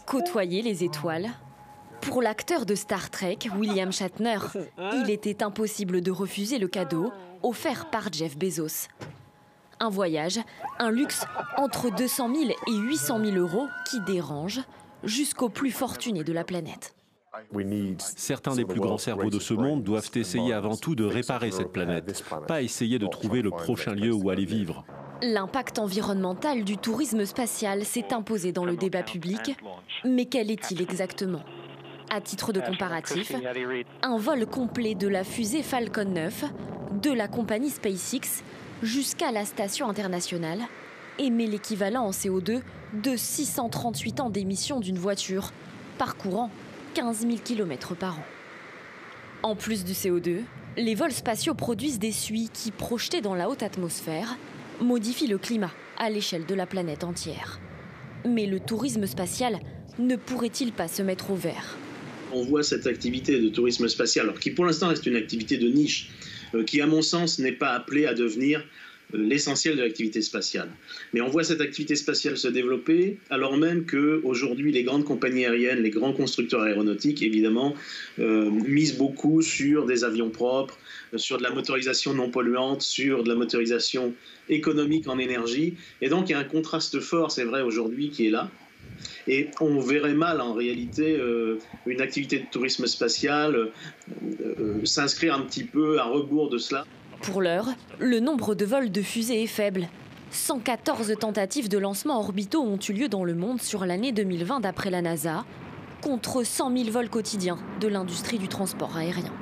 Côtoyer les étoiles. Pour l'acteur de Star Trek, William Shatner, il était impossible de refuser le cadeau offert par Jeff Bezos. Un voyage, un luxe entre 200 000 et 800 000 euros qui dérange jusqu'aux plus fortunés de la planète. Certains des plus grands cerveaux de ce monde doivent essayer avant tout de réparer cette planète, pas essayer de trouver le prochain lieu où aller vivre. L'impact environnemental du tourisme spatial s'est imposé dans le débat public, mais quel est-il exactement ? À titre de comparatif, un vol complet de la fusée Falcon 9 de la compagnie SpaceX jusqu'à la station internationale émet l'équivalent en CO2 de 638 ans d'émissions d'une voiture, parcourant 15 000 km par an. En plus du CO2, les vols spatiaux produisent des suies qui, projetées dans la haute atmosphère, modifient le climat à l'échelle de la planète entière. Mais le tourisme spatial ne pourrait-il pas se mettre au vert ? On voit cette activité de tourisme spatial, alors qui pour l'instant reste une activité de niche, qui à mon sens n'est pas appelée à devenir l'essentiel de l'activité spatiale. Mais on voit cette activité spatiale se développer, alors même qu'aujourd'hui les grandes compagnies aériennes, les grands constructeurs aéronautiques, évidemment, misent beaucoup sur des avions propres, sur de la motorisation non polluante, sur de la motorisation économique en énergie. Et donc il y a un contraste fort, c'est vrai, aujourd'hui, qui est là. Et on verrait mal en réalité une activité de tourisme spatial s'inscrire un petit peu à rebours de cela. Pour l'heure, le nombre de vols de fusées est faible. 114 tentatives de lancements orbitaux ont eu lieu dans le monde sur l'année 2020 d'après la NASA, contre 100 000 vols quotidiens de l'industrie du transport aérien.